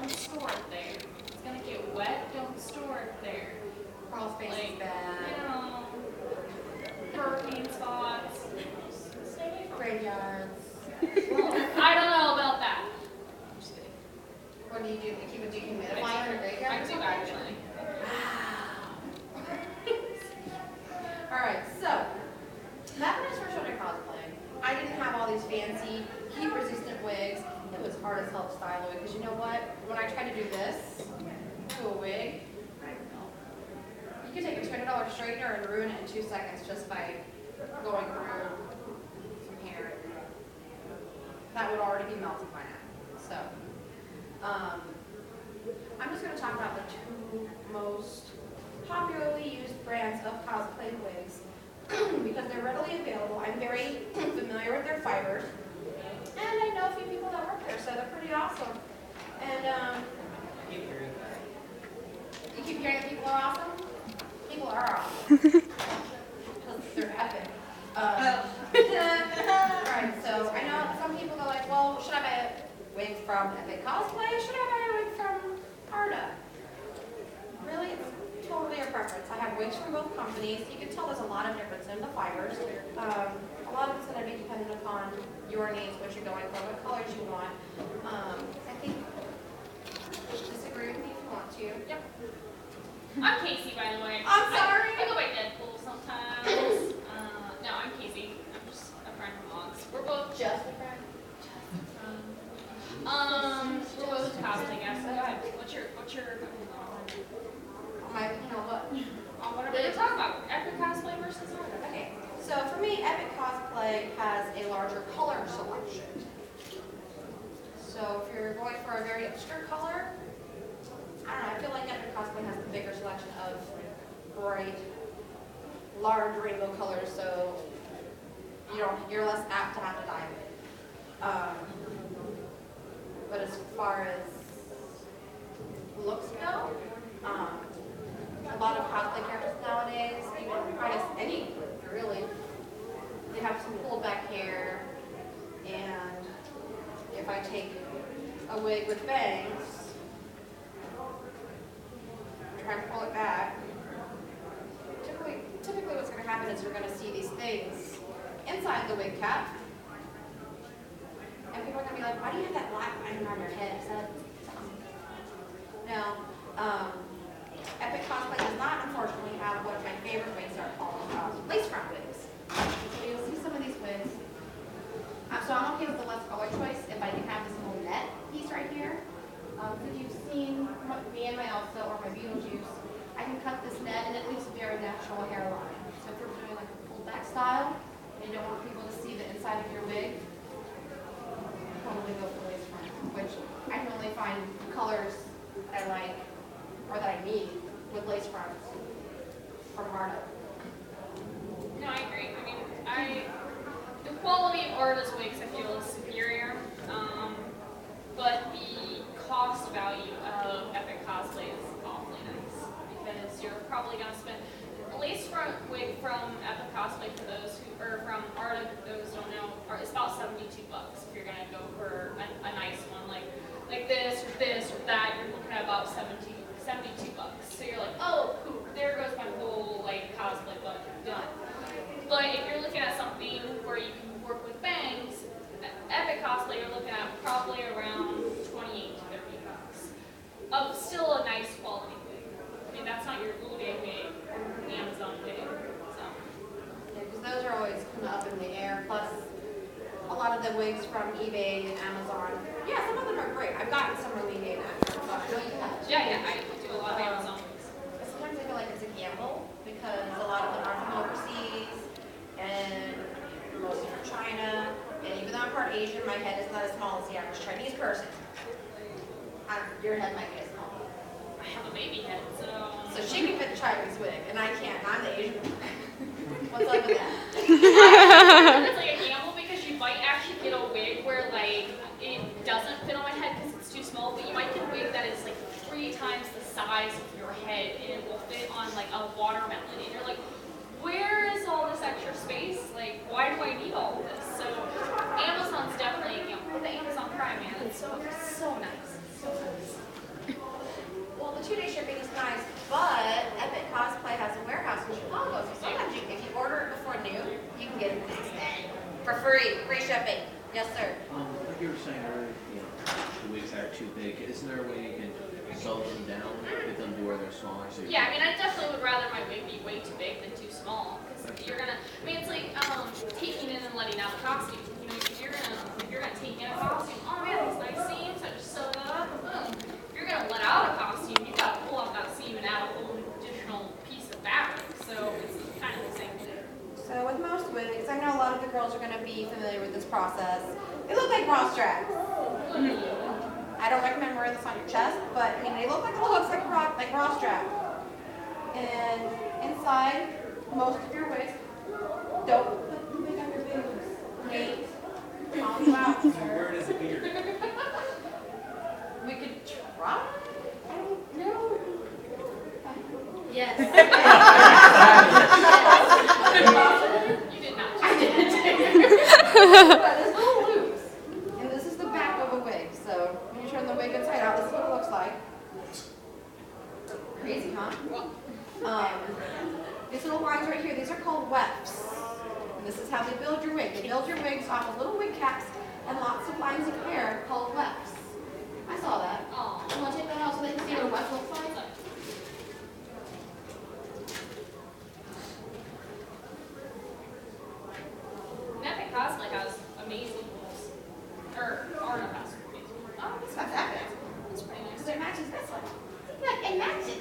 don't store it there. It's gonna get wet, don't store it there. Crawl space is bad. You know, hurricane spots. Stay away from it. Graveyards. Well, I don't know about that. I'm just kidding. What do you do? You keep a dehumidifier in a graveyard? I do actually. Alright, so that when I first started cosplaying, I didn't have all these fancy heat resistant wigs. It was hard as hell to style a wig because you know what? When I tried to do this to a wig, you could take a $20 straightener and ruin it in 2 seconds just by going through some hair. That would already be melted by now. So, I'm just going to talk about the 2 most popularly used brands of cosplay wigs because they're readily available. I'm very familiar with their fibers, and I know a few people that work there, so they're pretty awesome. And you keep hearing that people are awesome? People are awesome. Because they're epic. Right, so I know some people are like, well, should I buy a wig from Epic Cosplay? Should I buy a wig from Arda? Really, it's totally your preference. I have wigs from both companies. You can tell there's a lot of difference in the fibers. A lot of it's going to be dependent upon your needs, what you're going for, what colors you want. I think, disagree with me if you want to. Yep. I'm Casey, by the way. I'm sorry. I go by Deadpool sometimes. No, I'm Casey. I'm just a friend from Oz. We're both Just a friend. we're both cosplay guests. So go ahead. What's your whatever you're talking about? Epic cosplay versus Arda. Okay, so for me, Epic Cosplay has a larger color selection. So if you're going for a very obscure color, I don't know, I feel like Epic Cosplay has a bigger selection of bright, large rainbow colors, so you're less apt to have to dye it. But as far as looks go, a lot of cosplay characters nowadays, even I guess any really, they have some pulled back hair, and if I take a wig with bangs, try and pull it back, typically what's going to happen is you're going to see these things inside the wig cap, and people are going to be like, why do you have that black line on your head? Is that something? No. Epic Cosplay does not, unfortunately, have what my favorite wigs are called, lace front wigs. So you'll see some of these wigs. So I'm okay with the less color choice if I can have this little net piece right here. If you've seen me and my Elsa or my Beetlejuice, I can cut this net and it leaves a very natural hairline. So if you're doing like a pulled back style and you don't want people to see the inside of your wig, probably go for lace front, which I can only find colors that I like or that I need with lace fronts from Arda. No, I agree. I mean, the quality of Arda's wigs I feel is superior, but the cost value of Epic Cosplay is awfully nice because you're probably going to spend a lace front wig from Epic Cosplay for those who, or from Arda, those who don't know, it's about $72 if you're going to go for a nice one like this or that. You're looking at about $72. So you're like, oh, cool, there goes my whole like cosplay budget, done. But if you're looking at something where you can work with bangs, Epic Cosplay you're looking at probably around $28 to $30. Of still a nice quality wig. I mean, that's not your eBay wig or Amazon wig. So. Yeah, because those are always kind of up in the air. Plus, a lot of the wigs from eBay and Amazon, yeah, some of them are great. I've gotten some really neat Amazon. I know you have. Yeah, I do a lot of Amazon wigs. Sometimes I feel like it's a gamble because a lot of them are from overseas and mostly from China. And even though I'm part Asian, my head is not as small as the average Chinese person. Your head might be as small. I have a baby head, So she can fit a Chinese wig, and I can't. I'm the Asian one. What's up with that? It's like a gamble because you might actually get a wig where like it doesn't fit on my head because it's too small, but you might get a wig that is like 3 times the size of your head and it will fit on like a watermelon. And you're like, where is all this extra space? Like, why do I need all of this? So Amazon's definitely a gamble. Put the Amazon Prime, man. It's so nice. So nice. Free shipping. Yes, sir. Like you were saying earlier, the wigs that are too big. Isn't there a way you can sew them down, get them to where they're smaller? So Yeah, I mean, I definitely would rather my wig be way too big than too small. Because you're gonna, I mean, it's like taking in and letting out a costume. You know, if you're gonna take in a costume, oh man, these nice seams, I just sew that up, boom. If you're gonna let out a costume, you gotta pull out that seam and add a whole additional piece of fabric. So it's kind of the same thing. So with most wigs, I know a lot of the girls are going to be familiar with this process. They look like bra straps. I don't recommend wearing this on your chest, but I mean they look like it looks like bra strap. And inside most of your wigs, don't put the wig on your boobs. Wait, calm you out, sir. where does it appear? We could try. I don't know. Yes. You did not. I did. But it's a little loose. And this is the back of a wig. So when you turn the wig inside out, this is what it looks like. Crazy, huh? These little lines right here, these are called wefts. And this is how they build your wig. They build your wigs off of little wig caps and lots of lines of hair called wefts. I saw that. Oh. You want to take that out so they can see what a weft looks like? Epic Cosplay has amazing looks. Or Arna has amazing looks. Oh, it's not that bad. It's pretty nice. So it matches this one. Yeah, it matches.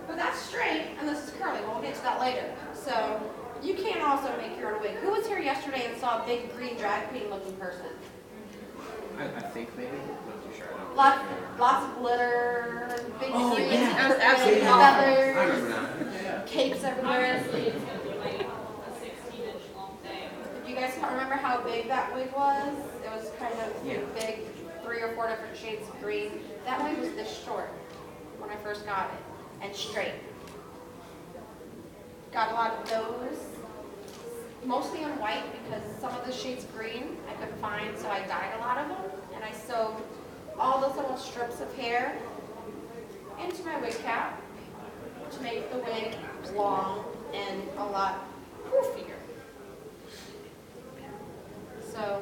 But that's straight, and this is curly. We'll get to that later. So you can also make your own wig. Who was here yesterday and saw a big green drag queen looking person? I think maybe. I'm not too sure. I don't Lots of glitter, big Oh, green yeah. absolutely I remember feathers, now. Yeah. capes everywhere. Obviously, it's going to be like a 16-inch long thing. Do you guys remember how big that wig was? It was kind of Yeah. big, 3 or 4 different shades of green. That wig was this short when I first got it, and straight. Got a lot of those, mostly on white because some of the shades of green I couldn't find, so I dyed a lot of them, and I sewed all those little strips of hair into my wig cap to make the wig long and a lot poofier. So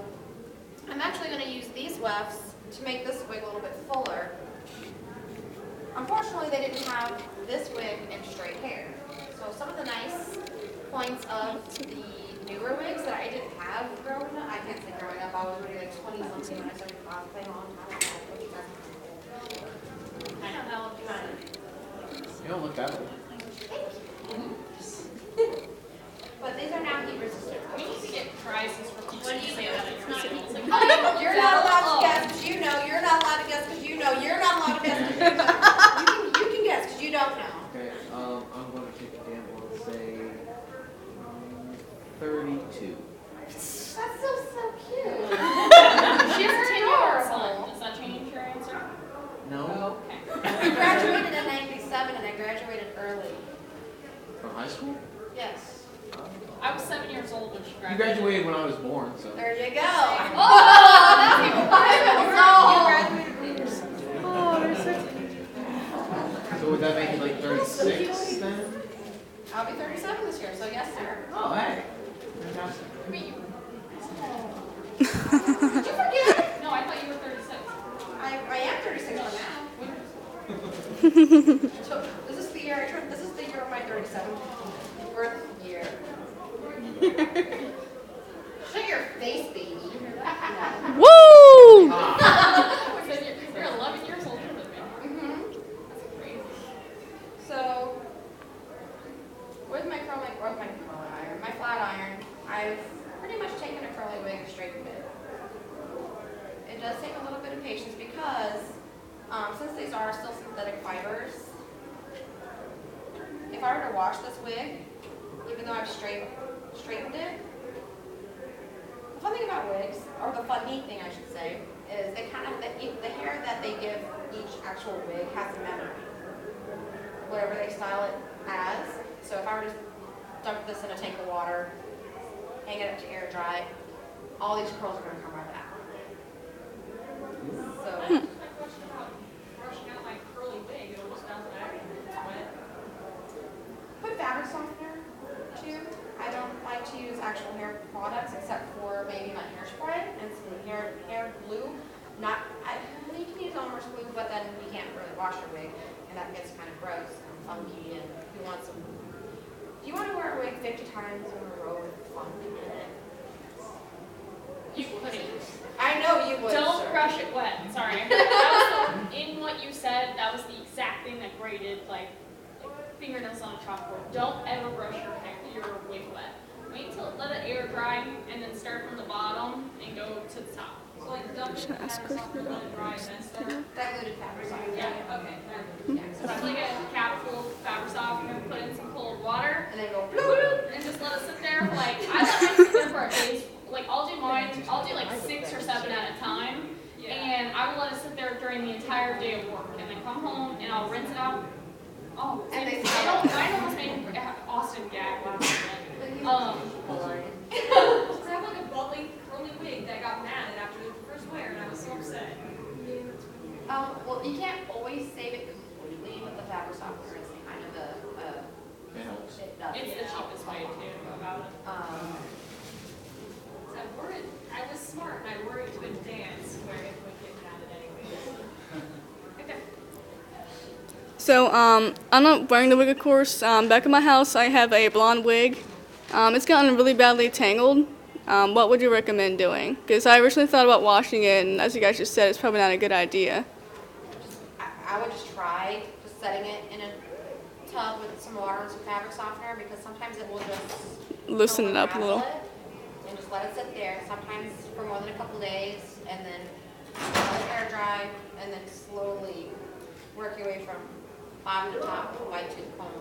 I'm actually going to use these wefts to make this wig a little bit fuller. Unfortunately, they didn't have this wig in straight hair. So some of the nice points of the newer wigs that I didn't have growing up, I can't say growing up, I was already like 20 something when I started cosplaying a long time ago. I don't know if you want to. You don't look that old. But these are now heat resistant. We need to get prizes for people who say that at your channel. It's like, You're not allowed to guess because you know. You're not allowed to guess because you know. You're not allowed to guess because you know. You can guess because you don't know. Okay, I'm going to take a gamble and say 32. That's so cute. she has a 10-year-old son. Does that change your answer? No? Okay. I graduated in '97 and I graduated early. From high school? Yes. I was 7 years old when she You graduated. graduated when I was born, so. There you go. Oh, that's even So would that make it like 36 then? I'll be 37 this year, so yes, sir. Oh, hey. Fantastic. Did you forget? No, I thought you were 36. I am 36 right now. So this is the year I turned. This is the year of my 37th birth year. Show your face, baby. You hear that? Woo! You're 11 years older than me. That's crazy. So, with my my flat iron, I've pretty much taken a curly wig and straightened it. It does take a little bit of patience because, since these are still synthetic fibers, if I were to wash this wig, even though I've straightened it, the fun thing about wigs, or the fun neat thing I should say, is they kind of, the hair that they give each actual wig has a memory. Whatever they style it as. So if I were to dump this in a tank of water, hang it up to air dry, all these curls are going to come right back. So, My question about brushing out my curly wig, it'll just bounce back and it's wet. put fabric softener too. I don't like to use actual hair products except for maybe my hairspray and some hair glue. You can use Elmer's glue, but then you can't really wash your wig, and that gets kind of gross and funky. And you want some. Do you want to wear a wig 50 times in a row with funk in it? You couldn't. I know you would. Don't sir. brush it wet. Sorry. That was in what you said. That was the exact thing that grated like fingernails on a chalkboard. Don't ever brush your wig wet. Wait till let it air dry, and then start from the bottom and go to the top. So like dump it in the fabric softener, let it dry, and then start. Diluted fabric softener. Yeah. Okay. So it's like a cap full of fabric softener, put in some cold water, And then go and just let it sit there for like, I let mine sit there for a day. Like I'll do like 6 or 7 at a time. Yeah. And I will let it sit there during the entire day of work. And then come home and I'll rinse it out. Oh, And they I almost made Austin gag laughing. I have like a bubbly, curly wig that got matted after the first wear, and I was so upset. Well, you can't always save it completely, but the fabric softener is kind of It helps. it does. It's the cheapest way to about it. So I was smart, and I wore it to a dance where it would get matted anyways. Okay. So, I'm not wearing the wig, of course. Back in my house, I have a blonde wig. It's gotten really badly tangled. What would you recommend doing? Because I originally thought about washing it, and as you guys just said, it's probably not a good idea. I would just try just setting it in a tub with some water and some fabric softener, because sometimes it will just Loosen it up a little. unravel it, and just let it sit there, sometimes for more than a couple days, and then let it air dry, and then slowly work your way from bottom to top with a white tooth comb.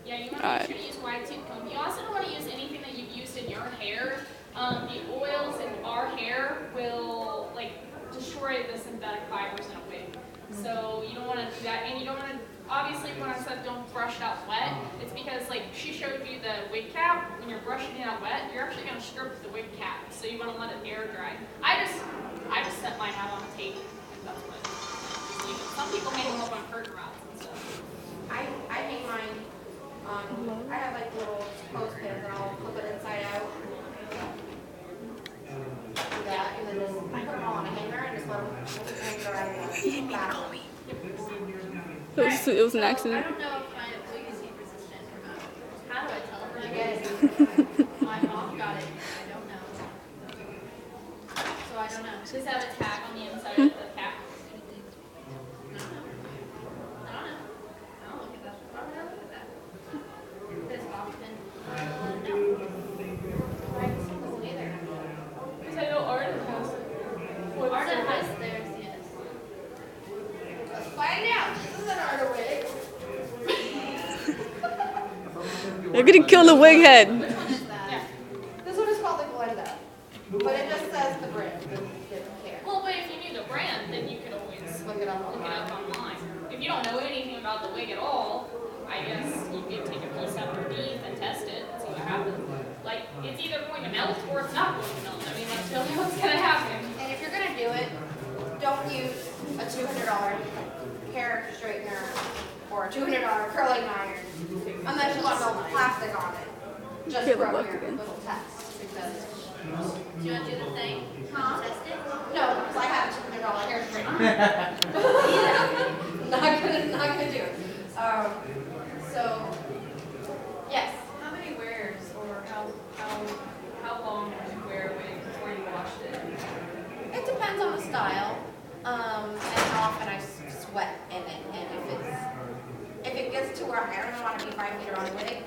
Yeah, you want to make sure to use wide tooth comb. You also don't want to use anything that you've used in your hair. The oils in our hair will like destroy the synthetic fibers in a wig. So you don't want to do that, and you don't want to. Obviously, when I said don't brush it out wet, it's because like she showed you the wig cap. When you're brushing it out wet, you're actually going to strip the wig cap. So you want to let it air dry. I just set mine out on a tape. That's what. Some people hang them up on curtain rods and stuff. I hang mine on, I have like little clothespins, and I'll flip it inside out. Do that, and then just put them all on a hanger and just let them hang dry. It was an I accident. don't know if my wig is heat resistant or not. How do I tell if You my get wig it. is? My mom got it. I don't know. So I don't know. Does it have a tag on the inside of the cap? I don't know. I'll look at that. Why would I look at that? This often. No. Because I know Arden has it. Arda has theirs, yes. Let's find out. This is an Arda wig. You're gonna kill the wig head. Which one is that? Yeah. This one is called the Glenda, but it just says the brand. It doesn't care. Well, but if you knew the brand, then you could always Look it up look it online. up online. If you don't know anything about the wig at all, I guess you could take a piece out underneath and test it and see what happens. Like, it's either going to melt or it's not going to melt. I mean, let's tell you what's going to happen. And if you're gonna do it, don't use a $200 hair straightener or a $200 curling iron, unless you want to build plastic on it. Just Here, rub look your again. little test, because Do you want to do the thing? Test it? no, because I have a $200 hair straightener. not gonna do it. So, yes. How many wears, or how long did you wear a wig before you washed it? It depends on the style, and how often I sweat in it, and if it gets to where I don't want to be 5 feet around a wig,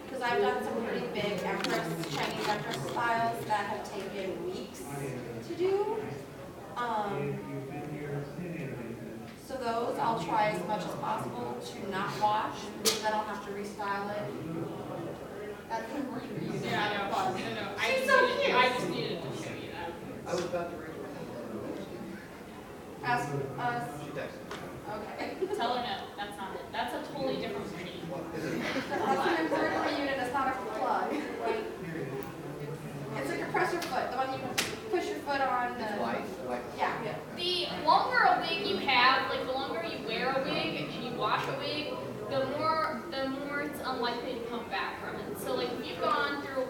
because I've done some pretty big Chinese empress styles that have taken weeks to do. So those I'll try as much as possible to not wash, because then I'll have to restyle it. That's the word you're using. Yeah, I know. But- No. She's so cute. I just needed to show you that. I was about to read Ask us. She texted. Okay. Tell her no. That's not it. That's a totally different machine. That's an embroidery unit, it's not a plug. It's a compressor foot, the one you push your foot on. It's white. Yeah. The longer a wig you have, like the longer you wear a wig and you wash a wig, the more it's unlikely to come back from it. So like if you've gone through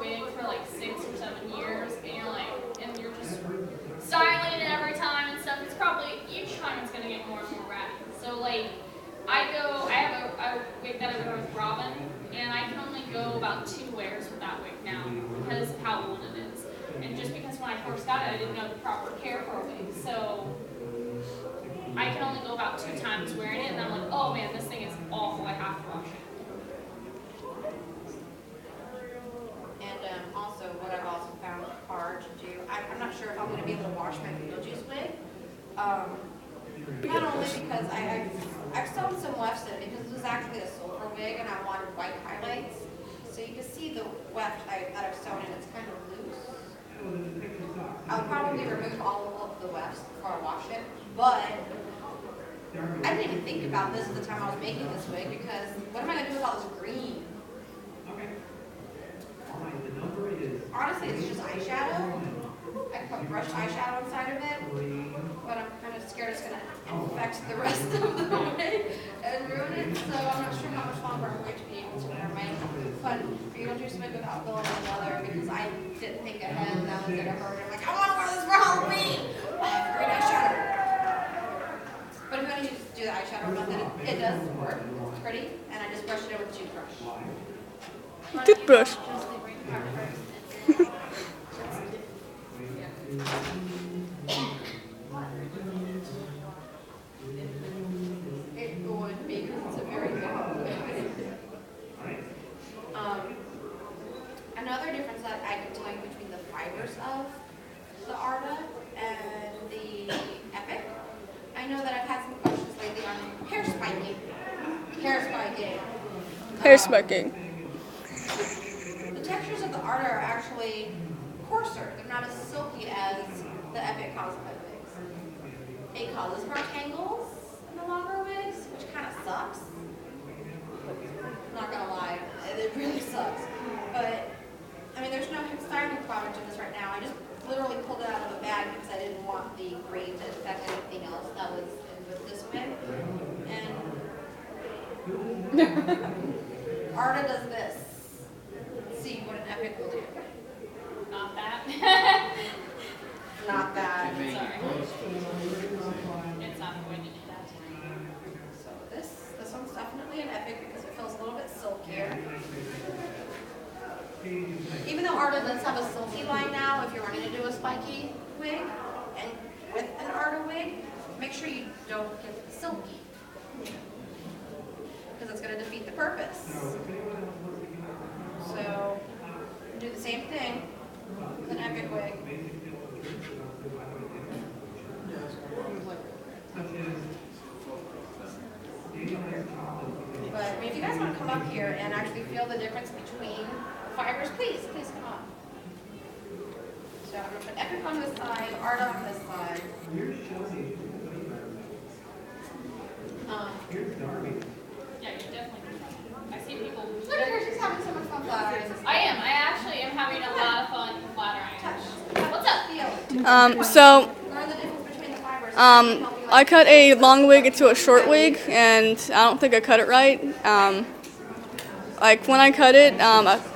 about 2 wears with that wig now because of how old it is. And just because when I first got it, I didn't know the proper care for a wig. So I can only go about 2 times wearing it, and I'm like, oh man, this thing is awful. I have to wash it. And also, what I've also found hard to do, I'm not sure if I'm going to be able to wash my Beetlejuice wig. Not only because I've sewn some wefts in it because this was actually a silver wig and I wanted white highlights. So you can see the weft that I've sewn in, it's kind of loose. I'll probably remove all of the wefts before I wash it, but I didn't even think about this at the time I was making this wig because what am I going to do with all this green? Honestly, it's just eyeshadow. I can put brushed eyeshadow inside of it, but I'm kind of scared it's going to infect the rest of the wig and ruin it, so I'm not sure how much longer I'm going to be able to wear my Beetlejuice wig without going in leather because I didn't think ahead and that was going to hurt. I'm like, I want to wear this for Halloween! I have great eyeshadow. But I'm going to do the eyeshadow method. It does work. It's pretty, and I just brushed it in with a toothbrush. Toothbrush. It would be because it's a very long wig. Another difference that I can tell you between the fibers of the Arda and the Epic, I know that I've had some questions lately on hair spiking. Hair spiking. The textures of the Arda are actually coarser. They're not as silky as the Epic cosplay wigs. It causes hair tangles in the longer wigs, which kind of sucks. I'm not gonna lie, it really sucks. But I mean, there's no styling product in this right now. I just literally pulled it out of a bag because I didn't want the green to affect anything else that was in with this wig. And Arda does this. Let's see what an Epic will do. Not that. Not that. Sorry. It's not going to do that. So this one's definitely an Epic because it feels a little bit silkier. Even though Arda does have a silky line now, if you're wanting to do a spiky wig and with an Arda wig, make sure you don't get silky because it's going to defeat the purpose. So do the same thing with an Epic wig. But I mean, if you guys want to come up here and actually feel the difference between fibers, please come up. So I'm going to put Epic on this side, Arda on this side. Yeah, you definitely can. I see people. Look at her, she's having so much fun flat ironing. I am. I actually am having a lot of fun flat ironing. What's up? So Learn the difference between the fibers. I cut a long wig into a short wig, and I don't think I cut it right. Like when I cut it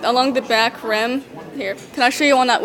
along the back rim. Here, can I show you on that?